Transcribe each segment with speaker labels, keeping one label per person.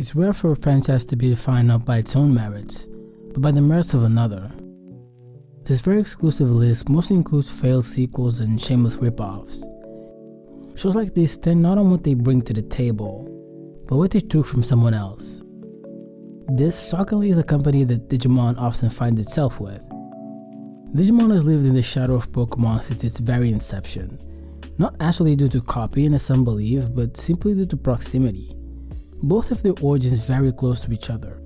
Speaker 1: It's rare for a franchise to be defined not by its own merits, but by the merits of another. This very exclusive list mostly includes failed sequels and shameless rip-offs. Shows like this stand not on what they bring to the table, but what they took from someone else. This, shockingly, is a company that Digimon often finds itself with. Digimon has lived in the shadow of Pokemon since its very inception, not actually due to copying as some believe, but simply due to proximity. Both have their origins very close to each other.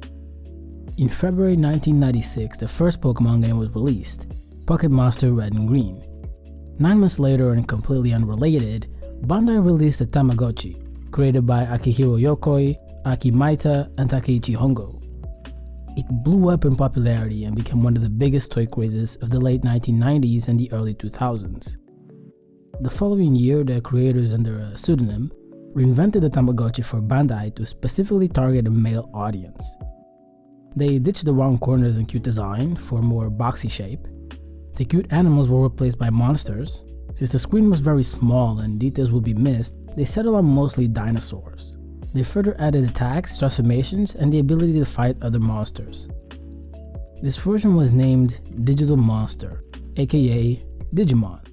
Speaker 1: In February 1996, the first Pokemon game was released, Pocket Monster Red and Green. 9 months later, and completely unrelated, Bandai released the Tamagotchi, created by Akihiro Yokoi, Aki Maita, and Takeichi Hongo. It blew up in popularity and became one of the biggest toy crazes of the late 1990s and the early 2000s. The following year, the creators, under a pseudonym, reinvented the Tamagotchi for Bandai to specifically target a male audience. They ditched the round corners and cute design for a more boxy shape. The cute animals were replaced by monsters. Since the screen was very small and details would be missed, they settled on mostly dinosaurs. They further added attacks, transformations, and the ability to fight other monsters. This version was named Digital Monster, aka Digimon.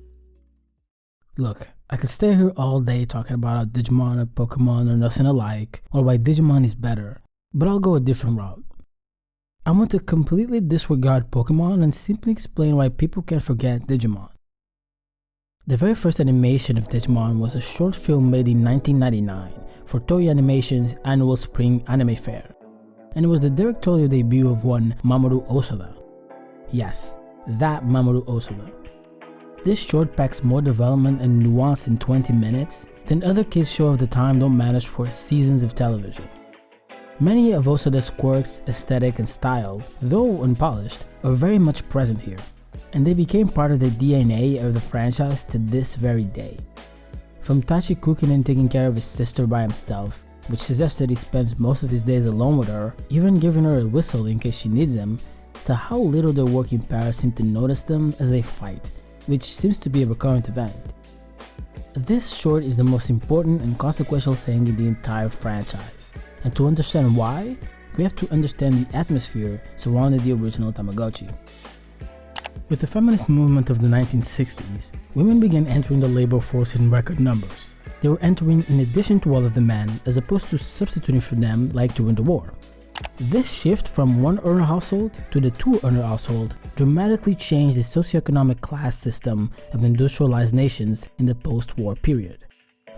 Speaker 1: Look, I could stay here all day talking about how Digimon and Pokemon are nothing alike, or why Digimon is better, but I'll go a different route. I want to completely disregard Pokemon and simply explain why people can't forget Digimon. The very first animation of Digimon was a short film made in 1999 for Toei Animation's annual Spring Anime Fair, and it was the directorial debut of one Mamoru Osoda. Yes, that Mamoru Osoda. This short packs more development and nuance in 20 minutes than other kids' shows of the time don't manage for seasons of television. Many of Osoda's quirks, aesthetic, and style, though unpolished, are very much present here, and they became part of the DNA of the franchise to this very day. From Tachi cooking and taking care of his sister by himself, which suggests that he spends most of his days alone with her, even giving her a whistle in case she needs him, to how little their working parents seem to notice them as they fight, which seems to be a recurrent event. This short is the most important and consequential thing in the entire franchise, and to understand why, we have to understand the atmosphere surrounding the original Tamagotchi. With the feminist movement of the 1960s, women began entering the labor force in record numbers. They were entering in addition to all of the men, as opposed to substituting for them like during the war. This shift from one-earner household to the two-earner household dramatically changed the socioeconomic class system of industrialized nations in the post-war period.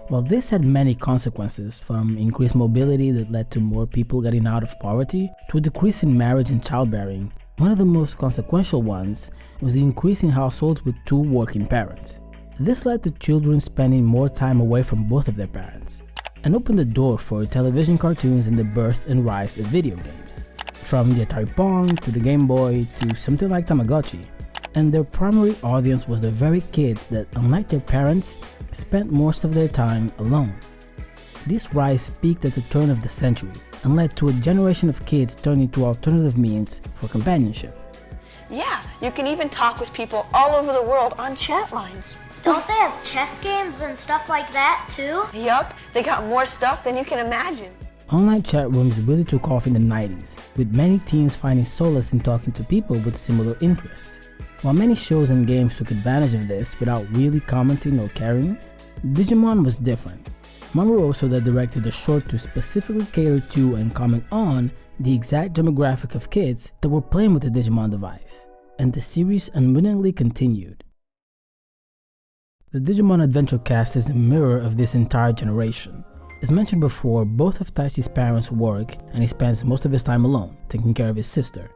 Speaker 1: While this had many consequences, from increased mobility that led to more people getting out of poverty, to a decrease in marriage and childbearing, one of the most consequential ones was the increase in households with two working parents. This led to children spending more time away from both of their parents, and opened the door for television cartoons and the birth and rise of video games. From the Atari Pong to the Game Boy to something like Tamagotchi. And their primary audience was the very kids that, unlike their parents, spent most of their time alone. This rise peaked at the turn of the century and led to a generation of kids turning to alternative means for companionship.
Speaker 2: Yeah, you can even talk with people all over the world on chat lines.
Speaker 3: Don't they have chess games and stuff like that too?
Speaker 2: Yup, they got more stuff than you can imagine.
Speaker 1: Online chat rooms really took off in the 90s, with many teens finding solace in talking to people with similar interests. While many shows and games took advantage of this without really commenting or caring, Digimon was different. Mamoru Osoda directed the short to specifically cater to and comment on the exact demographic of kids that were playing with the Digimon device, and the series unwittingly continued. The Digimon Adventure cast is a mirror of this entire generation. As mentioned before, both of Taichi's parents work and he spends most of his time alone, taking care of his sister.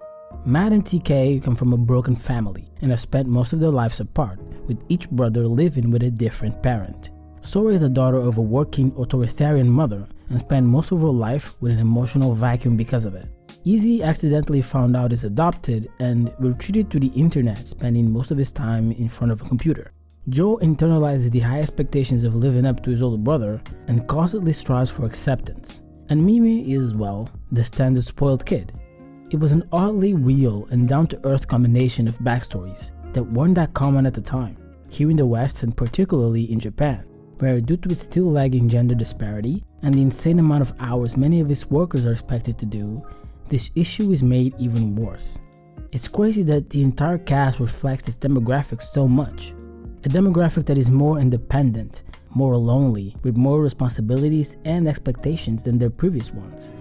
Speaker 1: Matt and TK come from a broken family and have spent most of their lives apart, with each brother living with a different parent. Sora is the daughter of a working authoritarian mother and spent most of her life with an emotional vacuum because of it. Izzy accidentally found out he's adopted and retreated to the internet, spending most of his time in front of a computer. Joe internalizes the high expectations of living up to his older brother and constantly strives for acceptance. And Mimi is, well, the standard spoiled kid. It was an oddly real and down-to-earth combination of backstories that weren't that common at the time, here in the West and particularly in Japan, where due to its still lagging gender disparity and the insane amount of hours many of its workers are expected to do, this issue is made even worse. It's crazy that the entire cast reflects this demographic so much. A demographic that is more independent, more lonely, with more responsibilities and expectations than their previous ones.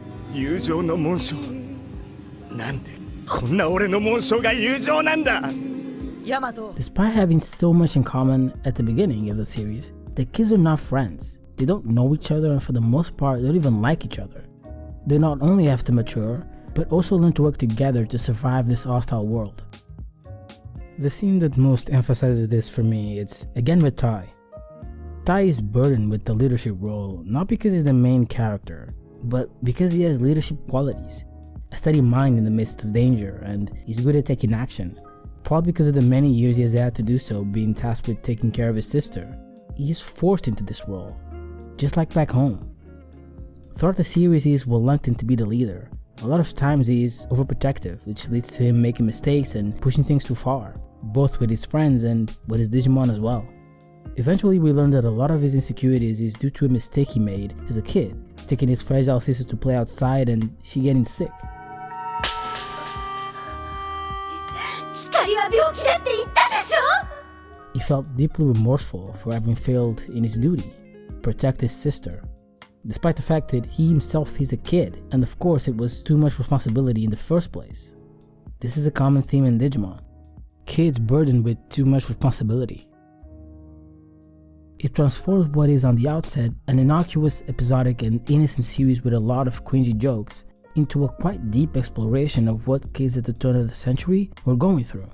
Speaker 1: Despite having so much in common at the beginning of the series, the kids are not friends. They don't know each other and for the most part don't even like each other. They not only have to mature, but also learn to work together to survive this hostile world. The scene that most emphasizes this for me is again with Tai. Tai is burdened with the leadership role, not because he's the main character, but because he has leadership qualities, a steady mind in the midst of danger, and he's good at taking action, probably because of the many years he has had to do so, being tasked with taking care of his sister. He is forced into this role, just like back home. Throughout the series, he is reluctant to be the leader. A lot of times he is overprotective, which leads to him making mistakes and pushing things too far, both with his friends and with his Digimon as well. Eventually we learn that a lot of his insecurities is due to a mistake he made as a kid, taking his fragile sister to play outside and she getting sick. He felt deeply remorseful for having failed in his duty, protect his sister, despite the fact that he himself is a kid, and of course it was too much responsibility in the first place. This is a common theme in Digimon. Kids burdened with too much responsibility. It transforms what is on the outset an innocuous, episodic and innocent series with a lot of cringy jokes into a quite deep exploration of what kids at the turn of the century were going through.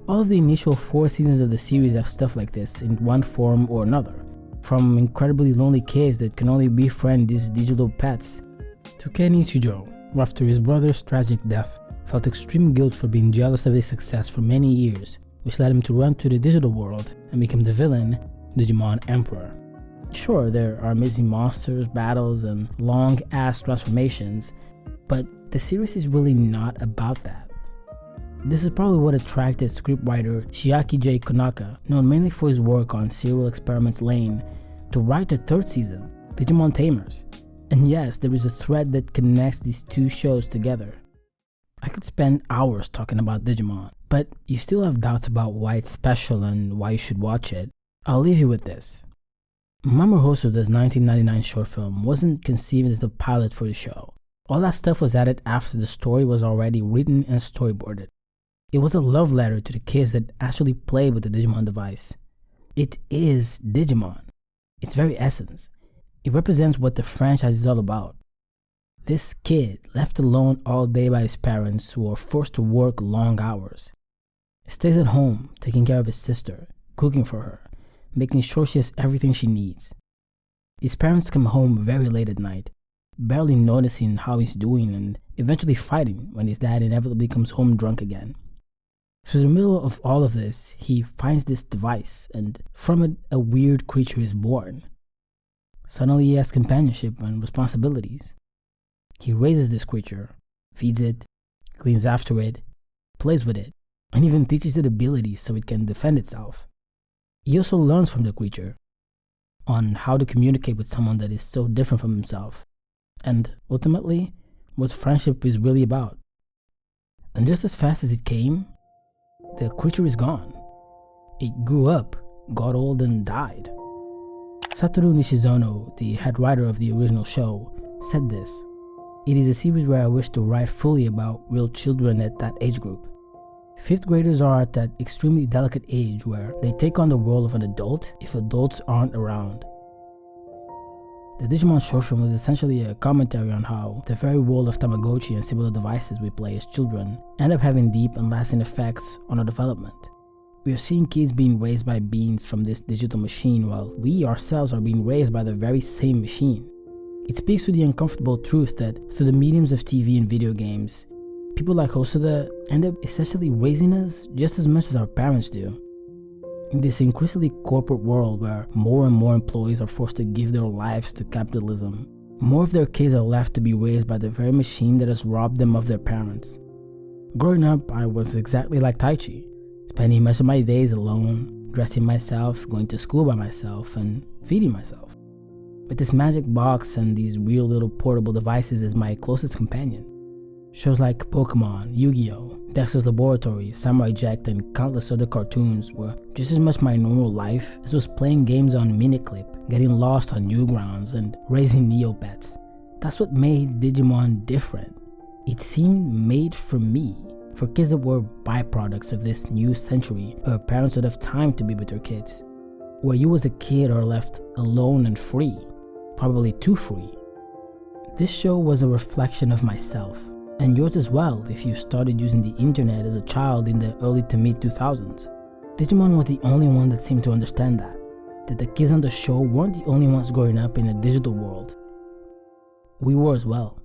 Speaker 1: All of the initial 4 seasons of the series have stuff like this in one form or another. From incredibly lonely kids that can only befriend these digital pets, to Kenichiro, who after his brother's tragic death, felt extreme guilt for being jealous of his success for many years, which led him to run to the digital world and become the villain, Digimon Emperor. Sure, there are amazing monsters, battles, and long-ass transformations, but the series is really not about that. This is probably what attracted scriptwriter Chiaki J. Konaka, known mainly for his work on Serial Experiments Lane, to write the 3rd season, Digimon Tamers. And yes, there is a thread that connects these 2 shows together. I could spend hours talking about Digimon, but you still have doubts about why it's special and why you should watch it. I'll leave you with this. Mamoru Hosoda's 1999 short film wasn't conceived as the pilot for the show. All that stuff was added after the story was already written and storyboarded. It was a love letter to the kids that actually play with the Digimon device. It is Digimon, its very essence. It represents what the franchise is all about. This kid, left alone all day by his parents who are forced to work long hours, stays at home taking care of his sister, cooking for her, making sure she has everything she needs. His parents come home very late at night, barely noticing how he's doing and eventually fighting when his dad inevitably comes home drunk again. So in the middle of all of this, he finds this device, and from it a weird creature is born. Suddenly he has companionship and responsibilities. He raises this creature, feeds it, cleans after it, plays with it, and even teaches it abilities so it can defend itself. He also learns from the creature on how to communicate with someone that is so different from himself, and ultimately, what friendship is really about. And just as fast as it came, the creature is gone. It grew up, got old, and died. Satoru Nishizono, the head writer of the original show, said this: "It is a series where I wish to write fully about real children at that age group. 5th graders are at that extremely delicate age where they take on the role of an adult if adults aren't around." The Digimon short film is essentially a commentary on how the very role of Tamagotchi and similar devices we play as children end up having deep and lasting effects on our development. We are seeing kids being raised by beings from this digital machine while we ourselves are being raised by the very same machine. It speaks to the uncomfortable truth that through the mediums of TV and video games, people like Hosoda end up essentially raising us just as much as our parents do. In this increasingly corporate world where more and more employees are forced to give their lives to capitalism, more of their kids are left to be raised by the very machine that has robbed them of their parents. Growing up, I was exactly like Taichi, spending much of my days alone, dressing myself, going to school by myself, and feeding myself. With this magic box and these weird little portable devices as my closest companion. Shows like Pokemon, Yu-Gi-Oh!, Dexter's Laboratory, Samurai Jack, and countless other cartoons were just as much my normal life as was playing games on Miniclip, getting lost on Newgrounds, and raising Neopets. That's what made Digimon different. It seemed made for me, for kids that were byproducts of this new century, where parents would have time to be with their kids. Where you as a kid are left alone and free, probably too free. This show was a reflection of myself, and yours as well if you started using the internet as a child in the early to mid 2000s. Digimon was the only one that seemed to understand that the kids on the show weren't the only ones growing up in a digital world. We were as well.